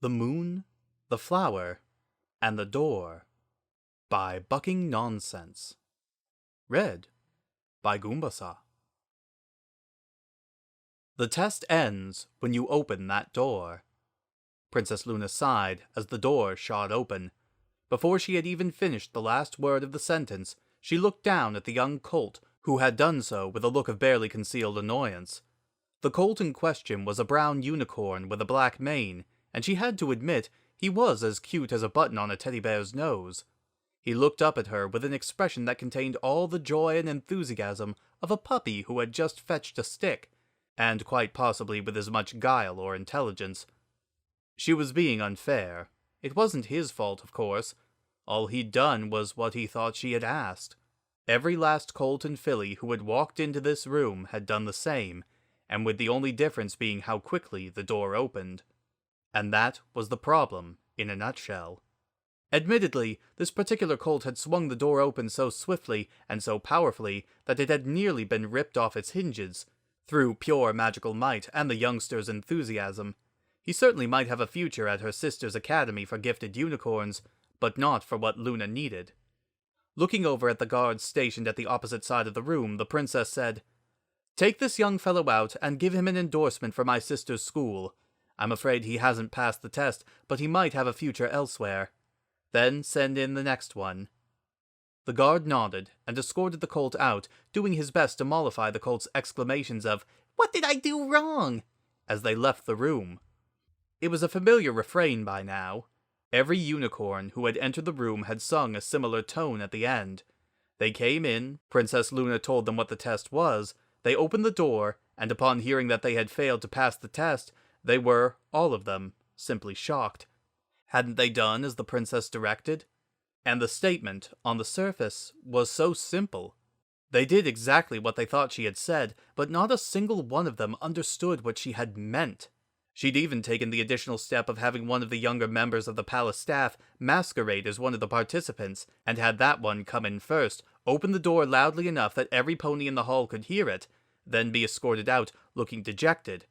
The Moon, the Flower, and the Door by Bucking Nonsense. Read by Goombasa. The test ends when you open that door. Princess Luna sighed as the door shot open. Before she had even finished the last word of the sentence, she looked down at the young colt, who had done so with a look of barely concealed annoyance. The colt in question was a brown unicorn with a black mane, and she had to admit he was as cute as a button on a teddy bear's nose. He looked up at her with an expression that contained all the joy and enthusiasm of a puppy who had just fetched a stick, and quite possibly with as much guile or intelligence. She was being unfair. It wasn't his fault, of course. All he'd done was what he thought she had asked. Every last colt and filly who had walked into this room had done the same, and with the only difference being how quickly the door opened. And that was the problem, in a nutshell. Admittedly, this particular colt had swung the door open so swiftly and so powerfully that it had nearly been ripped off its hinges, through pure magical might and the youngster's enthusiasm. He certainly might have a future at her sister's academy for gifted unicorns, but not for what Luna needed. Looking over at the guards stationed at the opposite side of the room, the princess said, "Take this young fellow out and give him an endorsement for my sister's school. I'm afraid he hasn't passed the test, but he might have a future elsewhere. Then send in the next one." The guard nodded and escorted the colt out, doing his best to mollify the colt's exclamations of, "What did I do wrong?" as they left the room. It was a familiar refrain by now. Every unicorn who had entered the room had sung a similar tone at the end. They came in, Princess Luna told them what the test was, they opened the door, and upon hearing that they had failed to pass the test, they were, all of them, simply shocked. Hadn't they done as the princess directed? And the statement, on the surface, was so simple. They did exactly what they thought she had said, but not a single one of them understood what she had meant. She'd even taken the additional step of having one of the younger members of the palace staff masquerade as one of the participants, and had that one come in first, open the door loudly enough that every pony in the hall could hear it, then be escorted out, looking dejected.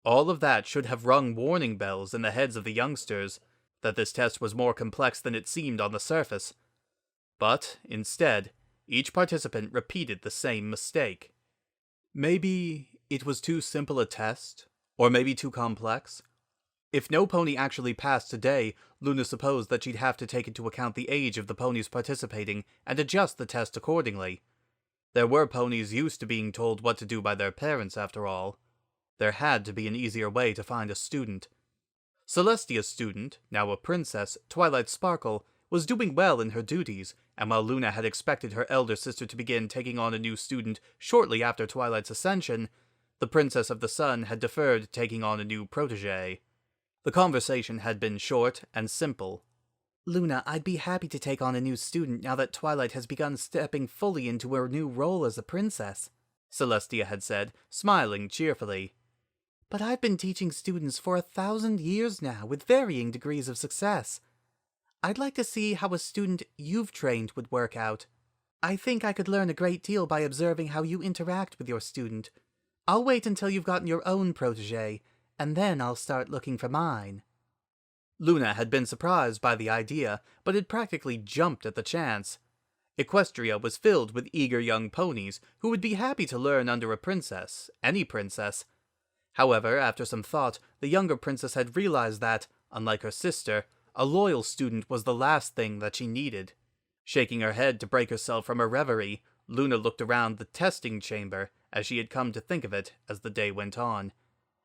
All of that should have rung warning bells in the heads of the youngsters, that this test was more complex than it seemed on the surface. But, instead, each participant repeated the same mistake. Maybe it was too simple a test? Or maybe too complex? If no pony actually passed today, Luna supposed that she'd have to take into account the age of the ponies participating and adjust the test accordingly. There were ponies used to being told what to do by their parents, after all. There had to be an easier way to find a student. Celestia's student, now a princess, Twilight Sparkle, was doing well in her duties, and while Luna had expected her elder sister to begin taking on a new student shortly after Twilight's ascension, the Princess of the Sun had deferred taking on a new protégé. The conversation had been short and simple. "Luna, I'd be happy to take on a new student now that Twilight has begun stepping fully into her new role as a princess," Celestia had said, smiling cheerfully. "But I've been teaching students for 1,000 years now, with varying degrees of success. I'd like to see how a student you've trained would work out. I think I could learn a great deal by observing how you interact with your student. I'll wait until you've gotten your own protégé, and then I'll start looking for mine." Luna had been surprised by the idea, but had practically jumped at the chance. Equestria was filled with eager young ponies who would be happy to learn under a princess, any princess. However, after some thought, the younger princess had realized that, unlike her sister, a loyal student was the last thing that she needed. Shaking her head to break herself from her reverie, Luna looked around the testing chamber, as she had come to think of it as the day went on,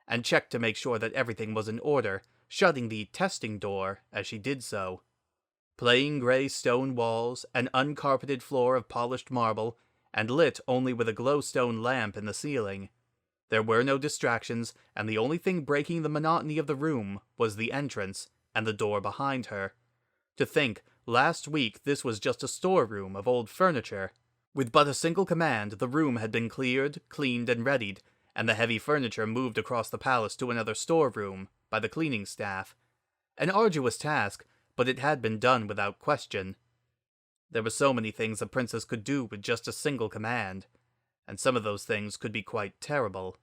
and checked to make sure that everything was in order, shutting the testing door as she did so. Plain gray stone walls, an uncarpeted floor of polished marble, and lit only with a glowstone lamp in the ceiling. There were no distractions, and the only thing breaking the monotony of the room was the entrance, and the door behind her. To think, last week this was just a storeroom of old furniture. With but a single command, the room had been cleared, cleaned, and readied, and the heavy furniture moved across the palace to another storeroom by the cleaning staff. An arduous task, but it had been done without question. There were so many things a princess could do with just a single command, and some of those things could be quite terrible.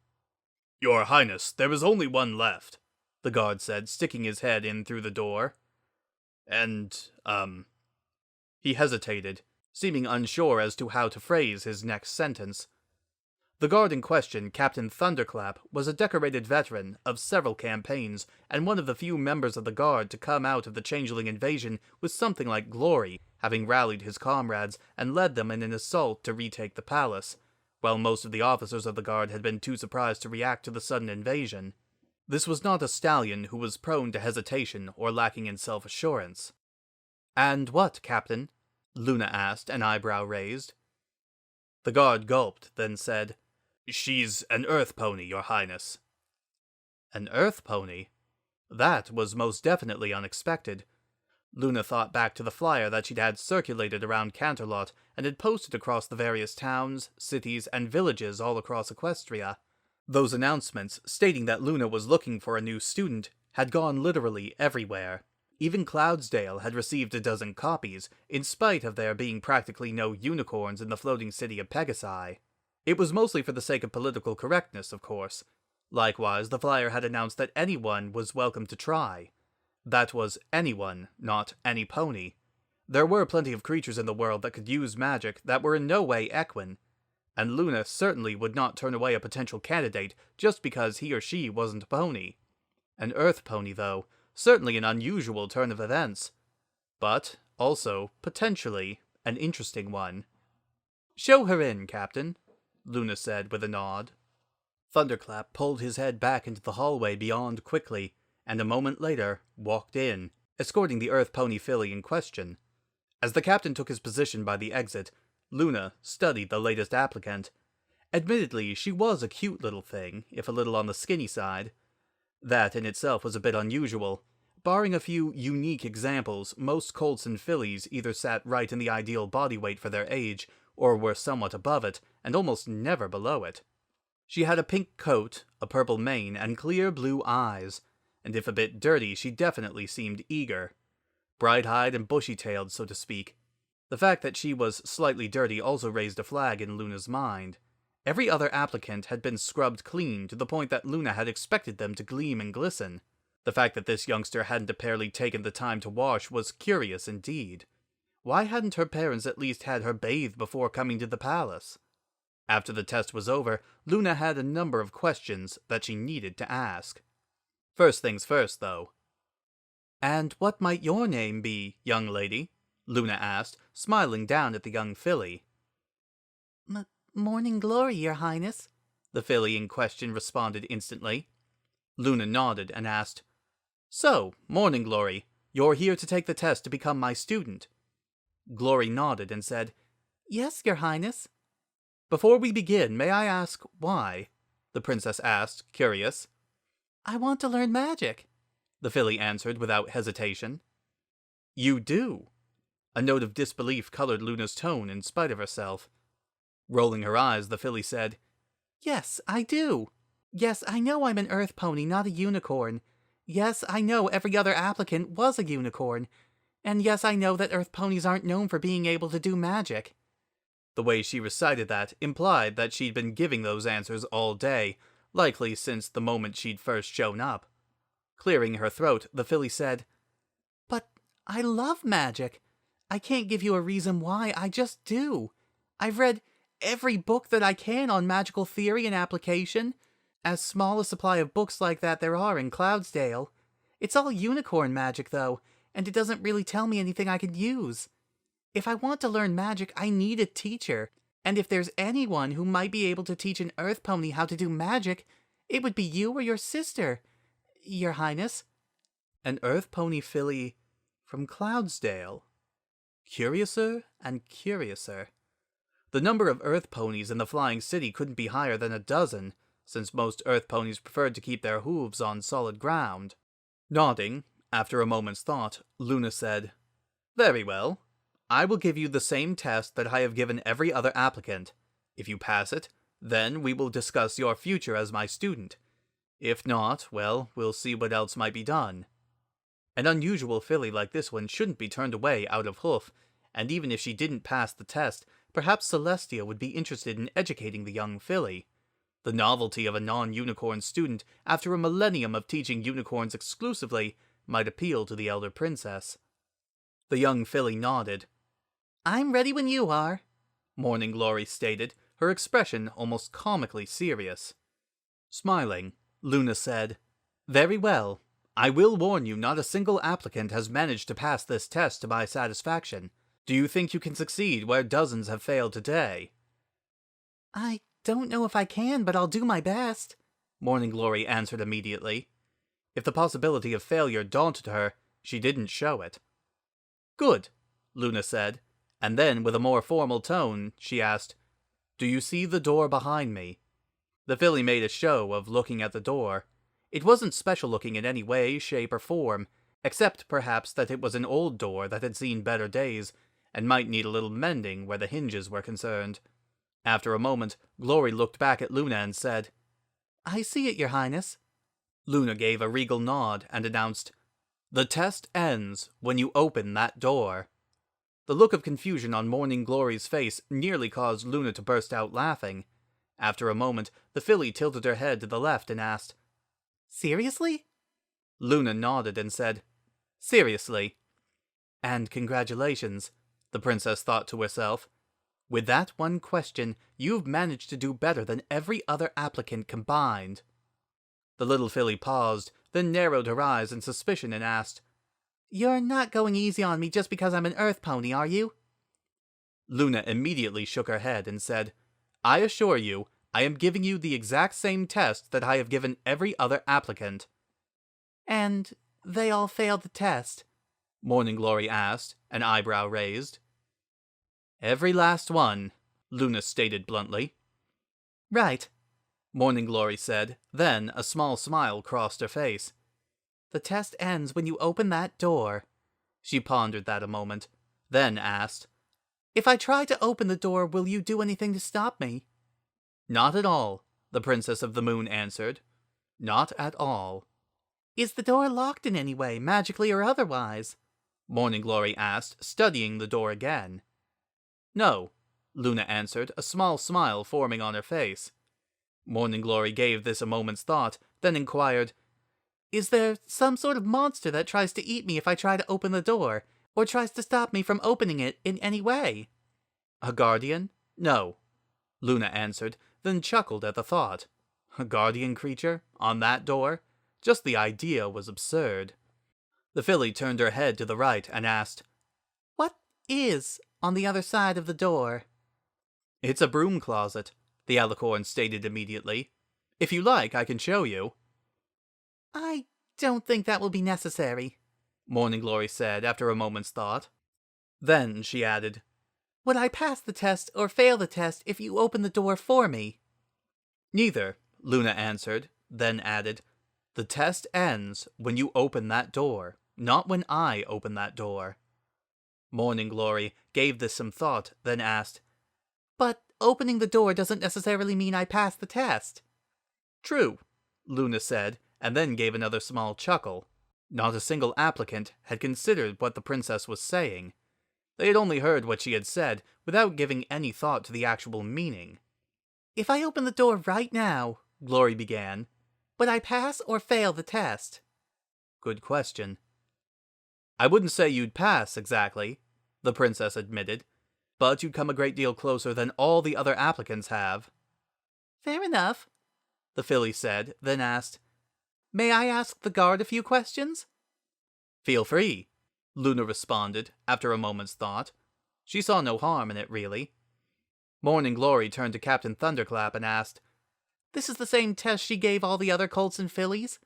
"Your Highness, there is only one left," the guard said, sticking his head in through the door. And, He hesitated, seeming unsure as to how to phrase his next sentence. The guard in question, Captain Thunderclap, was a decorated veteran of several campaigns, and one of the few members of the guard to come out of the Changeling invasion with something like glory, having rallied his comrades and led them in an assault to retake the palace, while most of the officers of the guard had been too surprised to react to the sudden invasion. This was not a stallion who was prone to hesitation or lacking in self-assurance. "And what, Captain?" Luna asked, an eyebrow raised. The guard gulped, then said, "She's an earth pony, your highness." An earth pony? That was most definitely unexpected. Luna thought back to the flyer that she'd had circulated around Canterlot and had posted across the various towns, cities, and villages all across Equestria. Those announcements, stating that Luna was looking for a new student, had gone literally everywhere. Even Cloudsdale had received a dozen copies, in spite of there being practically no unicorns in the floating city of Pegasi. It was mostly for the sake of political correctness, of course. Likewise, the flyer had announced that anyone was welcome to try. That was anyone, not any pony. There were plenty of creatures in the world that could use magic that were in no way equine, and Luna certainly would not turn away a potential candidate just because he or she wasn't a pony. An earth pony, though, certainly an unusual turn of events, but also, potentially, an interesting one. "Show her in, Captain," Luna said with a nod. Thunderclap pulled his head back into the hallway beyond quickly, and a moment later walked in, escorting the earth pony filly in question. As the captain took his position by the exit, Luna studied the latest applicant. Admittedly, she was a cute little thing, if a little on the skinny side. That in itself was a bit unusual. Barring a few unique examples, most colts and fillies either sat right in the ideal body weight for their age, or were somewhat above it, and almost never below it. She had a pink coat, a purple mane, and clear blue eyes, and if a bit dirty, she definitely seemed eager. Bright-eyed and bushy-tailed, so to speak. The fact that she was slightly dirty also raised a flag in Luna's mind. Every other applicant had been scrubbed clean to the point that Luna had expected them to gleam and glisten. The fact that this youngster hadn't apparently taken the time to wash was curious indeed. Why hadn't her parents at least had her bathe before coming to the palace? After the test was over, Luna had a number of questions that she needed to ask. First things first, though. "And what might your name be, young lady?" Luna asked, smiling down at the young filly. "Morning Glory, your highness," the filly in question responded instantly. Luna nodded and asked, "So, Morning Glory, you're here to take the test to become my student?" Glory nodded and said, "Yes, your highness." "Before we begin, may I ask why?" the princess asked, curious. "I want to learn magic," the filly answered without hesitation. "You do?" A note of disbelief colored Luna's tone in spite of herself. Rolling her eyes, the filly said, "Yes, I do. Yes, I know I'm an earth pony, not a unicorn. Yes, I know every other applicant was a unicorn. And yes, I know that earth ponies aren't known for being able to do magic." The way she recited that implied that she'd been giving those answers all day, likely since the moment she'd first shown up. Clearing her throat, the filly said, "But I love magic. I can't give you a reason why, I just do. I've read every book that I can on magical theory and application. As small a supply of books like that there are in Cloudsdale. It's all unicorn magic, though, and it doesn't really tell me anything I could use. If I want to learn magic, I need a teacher, and if there's anyone who might be able to teach an earth pony how to do magic, it would be you or your sister, your highness." An earth pony filly from Cloudsdale. Curiouser and curiouser. The number of earth ponies in the flying city couldn't be higher than a dozen, since most earth ponies preferred to keep their hooves on solid ground. Nodding, after a moment's thought, Luna said, "Very well. I will give you the same test that I have given every other applicant. If you pass it, then we will discuss your future as my student. If not, well, we'll see what else might be done." An unusual filly like this one shouldn't be turned away out of hoof, and even if she didn't pass the test, perhaps Celestia would be interested in educating the young filly. The novelty of a non-unicorn student after a millennium of teaching unicorns exclusively might appeal to the elder princess. The young filly nodded. "I'm ready when you are," Morning Glory stated, her expression almost comically serious. Smiling, Luna said, "Very well. I will warn you not a single applicant has managed to pass this test to my satisfaction. Do you think you can succeed where dozens have failed today?" "I don't know if I can, but I'll do my best," Morning Glory answered immediately. If the possibility of failure daunted her, she didn't show it. "Good," Luna said, and then with a more formal tone, she asked, "Do you see the door behind me?" The filly made a show of looking at the door. It wasn't special looking in any way, shape, or form, except perhaps that it was an old door that had seen better days, and might need a little mending where the hinges were concerned. After a moment, Glory looked back at Luna and said, "I see it, Your Highness." Luna gave a regal nod and announced, "The test ends when you open that door." The look of confusion on Morning Glory's face nearly caused Luna to burst out laughing. After a moment, the filly tilted her head to the left and asked, "Seriously?" Luna nodded and said, "Seriously." "And congratulations," the princess thought to herself. "With that one question, you've managed to do better than every other applicant combined." The little filly paused, then narrowed her eyes in suspicion and asked, "You're not going easy on me just because I'm an earth pony, are you?" Luna immediately shook her head and said, "I assure you, I am giving you the exact same test that I have given every other applicant." "And they all failed the test?" Morning Glory asked, an eyebrow raised. "Every last one," Luna stated bluntly. "Right," Morning Glory said, then a small smile crossed her face. "The test ends when you open that door." She pondered that a moment, then asked, "If I try to open the door, will you do anything to stop me?" "Not at all," the Princess of the Moon answered. "Not at all." "Is the door locked in any way, magically or otherwise?" Morning Glory asked, studying the door again. "No," Luna answered, a small smile forming on her face. Morning Glory gave this a moment's thought, then inquired, "Is there some sort of monster that tries to eat me if I try to open the door, or tries to stop me from opening it in any way?" "A guardian? No," Luna answered, then chuckled at the thought. A guardian creature? On that door? Just the idea was absurd. The filly turned her head to the right and asked, "What is on the other side of the door?" "It's a broom closet," the alicorn stated immediately. "If you like, I can show you." "I don't think that will be necessary," Morning Glory said after a moment's thought. Then she added, "Would I pass the test or fail the test if you open the door for me?" "Neither," Luna answered, then added, "The test ends when you open that door, not when I open that door." Morning Glory gave this some thought, then asked, "But opening the door doesn't necessarily mean I pass the test." "True," Luna said, and then gave another small chuckle. Not a single applicant had considered what the princess was saying. They had only heard what she had said, without giving any thought to the actual meaning. "If I open the door right now," Glory began, "would I pass or fail the test?" "Good question." "I wouldn't say you'd pass, exactly," the princess admitted, "but you'd come a great deal closer than all the other applicants have." "Fair enough," the filly said, then asked, "May I ask the guard a few questions?" "Feel free," Luna responded, after a moment's thought. She saw no harm in it, really. Morning Glory turned to Captain Thunderclap and asked, "This is the same test she gave all the other colts and fillies?"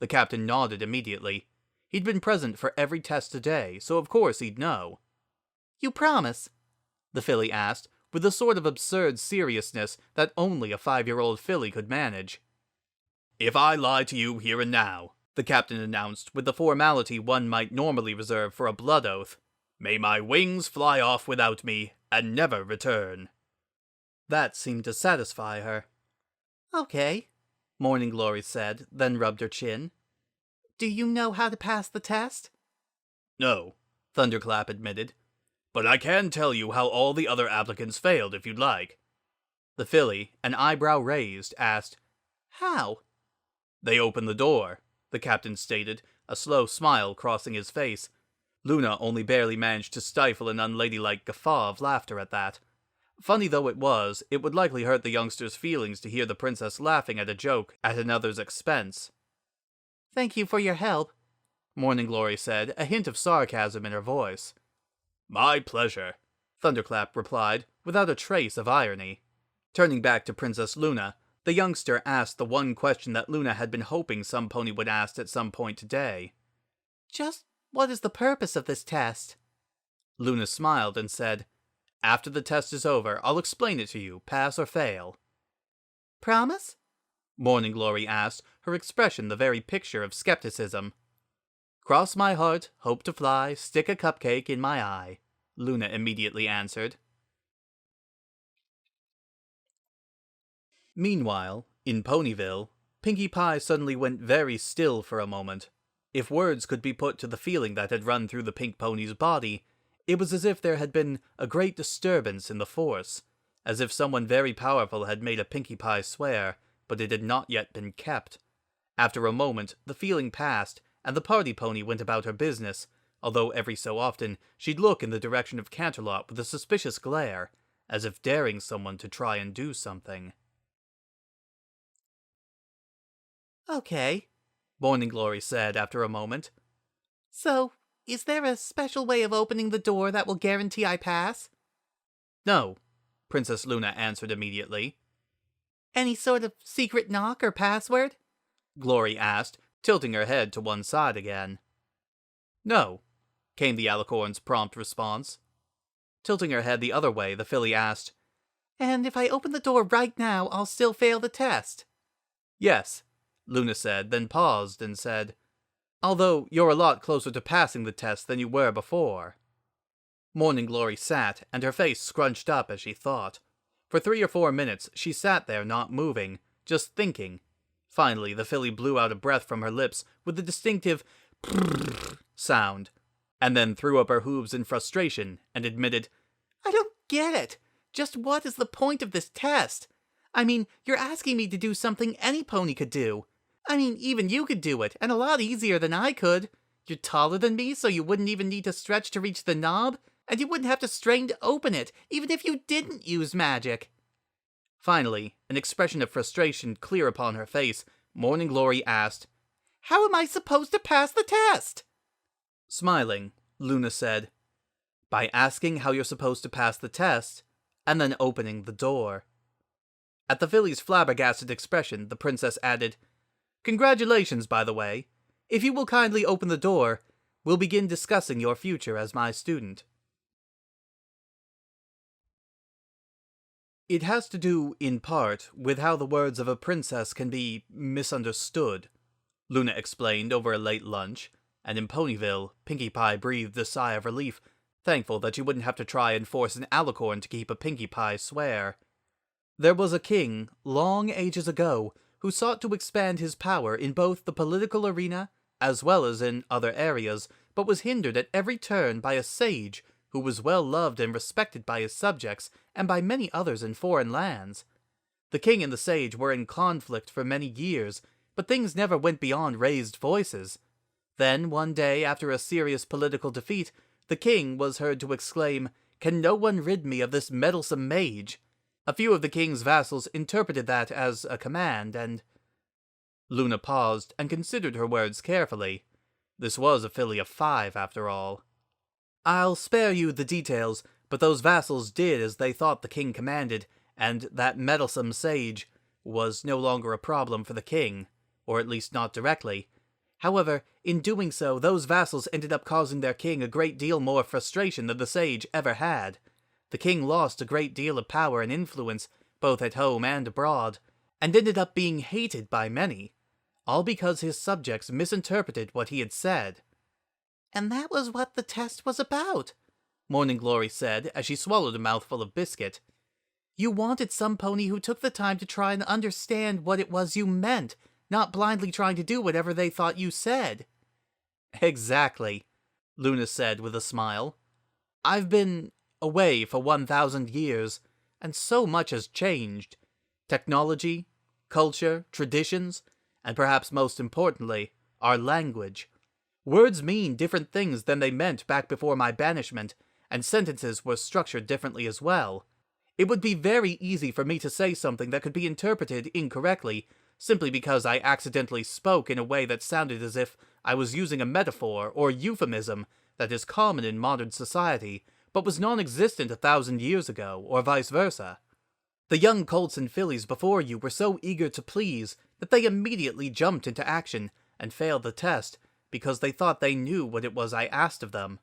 The captain nodded immediately. He'd been present for every test today, so of course he'd know. "You promise?" the filly asked, with the sort of absurd seriousness that only a 5-year-old filly could manage. "If I lie to you here and now," the captain announced with the formality one might normally reserve for a blood oath, "may my wings fly off without me and never return." That seemed to satisfy her. "Okay," Morning Glory said, then rubbed her chin. "Do you know how to pass the test?" "No," Thunderclap admitted, "but I can tell you how all the other applicants failed if you'd like." The filly, an eyebrow raised, asked, "How?" "They opened the door," the captain stated, a slow smile crossing his face. Luna only barely managed to stifle an unladylike guffaw of laughter at that. Funny though it was, it would likely hurt the youngster's feelings to hear the princess laughing at a joke at another's expense. "Thank you for your help," Morning Glory said, a hint of sarcasm in her voice. "My pleasure," Thunderclap replied, without a trace of irony. Turning back to Princess Luna, the youngster asked the one question that Luna had been hoping Somepony would ask at some point today. "Just what is the purpose of this test?" Luna smiled and said, "After the test is over, I'll explain it to you, pass or fail." "Promise?" Morning Glory asked, her expression the very picture of skepticism. "Cross my heart, hope to fly, stick a cupcake in my eye," Luna immediately answered. Meanwhile, in Ponyville, Pinkie Pie suddenly went very still for a moment. If words could be put to the feeling that had run through the pink pony's body, it was as if there had been a great disturbance in the force, as if someone very powerful had made a Pinkie Pie swear, but it had not yet been kept. After a moment, the feeling passed, and the party pony went about her business, although every so often she'd look in the direction of Canterlot with a suspicious glare, as if daring someone to try and do something. "Okay," Morning Glory said after a moment. "So, is there a special way of opening the door that will guarantee I pass?" "No," Princess Luna answered immediately. "Any sort of secret knock or password?" Glory asked, tilting her head to one side again. "No," came the alicorn's prompt response. Tilting her head the other way, the filly asked, "And if I open the door right now, I'll still fail the test?" "Yes," Luna said, then paused and said, "although you're a lot closer to passing the test than you were before." Morning Glory sat, and her face scrunched up as she thought. For 3 or 4 minutes she sat there not moving, just thinking. Finally, the filly blew out a breath from her lips with a distinctive prrrr sound, and then threw up her hooves in frustration and admitted, "I don't get it. Just what is the point of this test? I mean, you're asking me to do something any pony could do. I mean, even you could do it, and a lot easier than I could. You're taller than me, so you wouldn't even need to stretch to reach the knob, and you wouldn't have to strain to open it, even if you didn't use magic." Finally, an expression of frustration clear upon her face, Morning Glory asked, "How am I supposed to pass the test?" Smiling, Luna said, "By asking how you're supposed to pass the test, and then opening the door." At the filly's flabbergasted expression, the princess added, "Congratulations, by the way. If you will kindly open the door, we'll begin discussing your future as my student." It has to do, in part, with how the words of a princess can be misunderstood, Luna explained over a late lunch, and in Ponyville, Pinkie Pie breathed a sigh of relief, thankful that she wouldn't have to try and force an alicorn to keep a Pinkie Pie swear. There was a king, long ages ago, who sought to expand his power in both the political arena as well as in other areas, but was hindered at every turn by a sage who was well loved and respected by his subjects and by many others in foreign lands. The king and the sage were in conflict for many years, but things never went beyond raised voices. Then, one day, after a serious political defeat, the king was heard to exclaim, "Can no one rid me of this meddlesome mage?" A few of the king's vassals interpreted that as a command, and... Luna paused and considered her words carefully. This was a filly of 5, after all. "I'll spare you the details, but those vassals did as they thought the king commanded, and that meddlesome sage was no longer a problem for the king, or at least not directly. However, in doing so, those vassals ended up causing their king a great deal more frustration than the sage ever had. The king lost a great deal of power and influence, both at home and abroad, and ended up being hated by many, all because his subjects misinterpreted what he had said." "And that was what the test was about," Morning Glory said as she swallowed a mouthful of biscuit. "You wanted some pony who took the time to try and understand what it was you meant, not blindly trying to do whatever they thought you said." "Exactly," Luna said with a smile. "I've been away for 1,000 years. and so much has changed. Technology, culture, traditions, and perhaps most importantly, our language. Words mean different things than they meant back before my banishment, and sentences were structured differently as well. It would be very easy for me to say something that could be interpreted incorrectly, simply because I accidentally spoke in a way that sounded as if I was using a metaphor or euphemism that is common in modern society, but was non-existent 1,000 years ago, or vice versa. The young colts and fillies before you were so eager to please that they immediately jumped into action and failed the test because they thought they knew what it was I asked of them.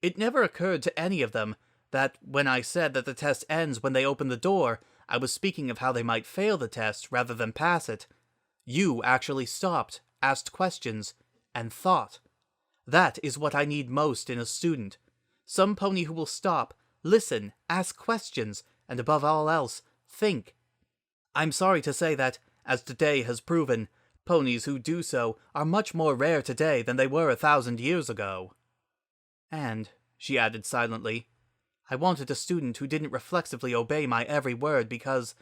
It never occurred to any of them that when I said that the test ends when they open the door, I was speaking of how they might fail the test rather than pass it. You actually stopped, asked questions, and thought. That is what I need most in a student. Some pony who will stop, listen, ask questions, and above all else, think. I'm sorry to say that, as today has proven, ponies who do so are much more rare today than they were 1,000 years ago. And, she added silently, I wanted a student who didn't reflexively obey my every word because,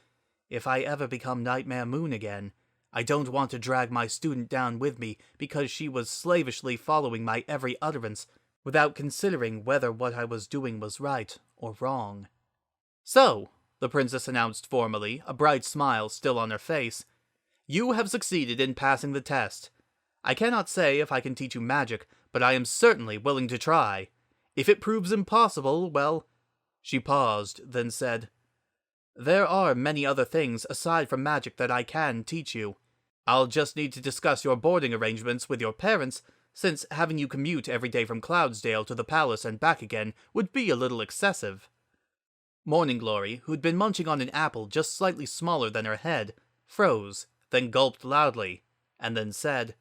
if I ever become Nightmare Moon again, I don't want to drag my student down with me because she was slavishly following my every utterance without considering whether what I was doing was right or wrong. So, the princess announced formally, a bright smile still on her face, you have succeeded in passing the test. I cannot say if I can teach you magic, but I am certainly willing to try. If it proves impossible, well... She paused, then said, there are many other things aside from magic that I can teach you. I'll just need to discuss your boarding arrangements with your parents, since having you commute every day from Cloudsdale to the palace and back again would be a little excessive. Morning Glory, who'd been munching on an apple just slightly smaller than her head, froze, then gulped loudly, and then said,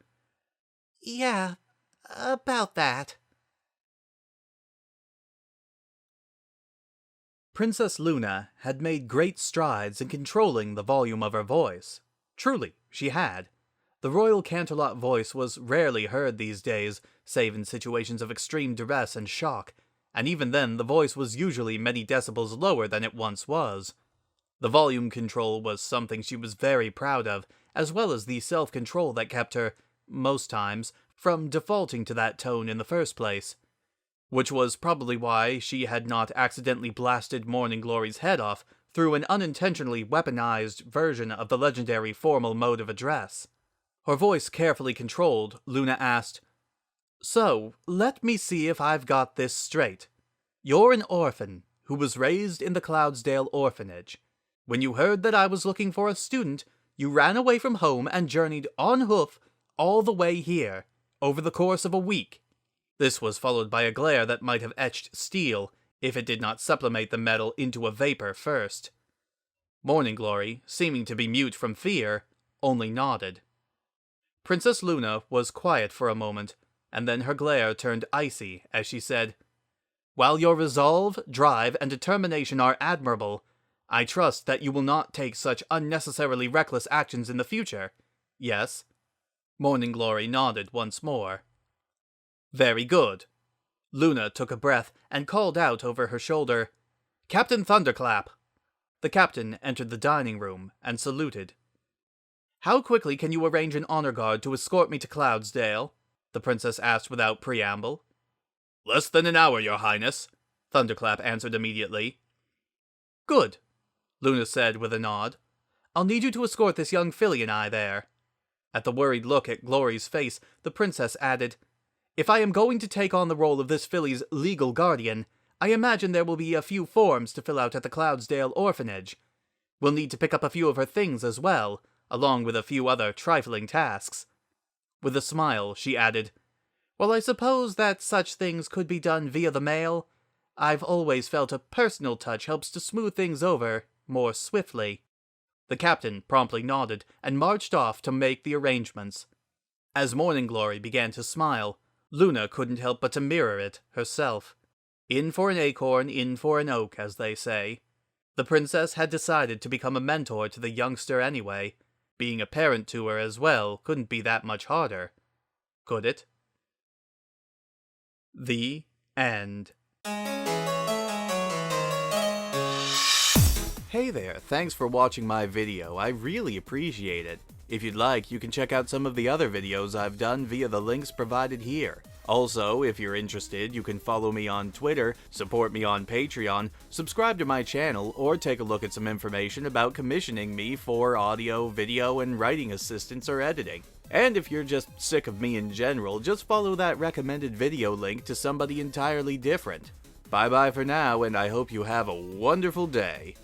yeah, about that. Princess Luna had made great strides in controlling the volume of her voice. Truly, she had. The royal Canterlot voice was rarely heard these days, save in situations of extreme duress and shock, and even then the voice was usually many decibels lower than it once was. The volume control was something she was very proud of, as well as the self-control that kept her, most times, from defaulting to that tone in the first place. Which was probably why she had not accidentally blasted Morning Glory's head off through an unintentionally weaponized version of the legendary formal mode of address. Her voice carefully controlled, Luna asked, so, let me see if I've got this straight. You're an orphan who was raised in the Cloudsdale orphanage. When you heard that I was looking for a student, you ran away from home and journeyed on hoof all the way here, over the course of a week. This was followed by a glare that might have etched steel, if it did not sublimate the metal into a vapor first. Morning Glory, seeming to be mute from fear, only nodded. Princess Luna was quiet for a moment, and then her glare turned icy as she said, while your resolve, drive, and determination are admirable, I trust that you will not take such unnecessarily reckless actions in the future. Yes? Morning Glory nodded once more. Very good. Luna took a breath and called out over her shoulder, Captain Thunderclap! The captain entered the dining room and saluted. How quickly can you arrange an honor guard to escort me to Cloudsdale? The princess asked without preamble. Less than an hour, your highness, Thunderclap answered immediately. Good, Luna said with a nod. I'll need you to escort this young filly and I there. At the worried look at Glory's face, the princess added, if I am going to take on the role of this filly's legal guardian, I imagine there will be a few forms to fill out at the Cloudsdale orphanage. We'll need to pick up a few of her things as well, along with a few other trifling tasks. With a smile, she added, well, I suppose that such things could be done via the mail. I've always felt a personal touch helps to smooth things over more swiftly. The captain promptly nodded and marched off to make the arrangements. As Morning Glory began to smile, Luna couldn't help but to mirror it herself. In for an acorn, in for an oak, as they say. The princess had decided to become a mentor to the youngster anyway. Being a parent to her as well couldn't be that much harder. Could it? The end. Hey there, thanks for watching my video, I really appreciate it. If you'd like, you can check out some of the other videos I've done via the links provided here. Also, if you're interested, you can follow me on Twitter, support me on Patreon, subscribe to my channel, or take a look at some information about commissioning me for audio, video, and writing assistance or editing. And if you're just sick of me in general, just follow that recommended video link to somebody entirely different. Bye bye for now, and I hope you have a wonderful day.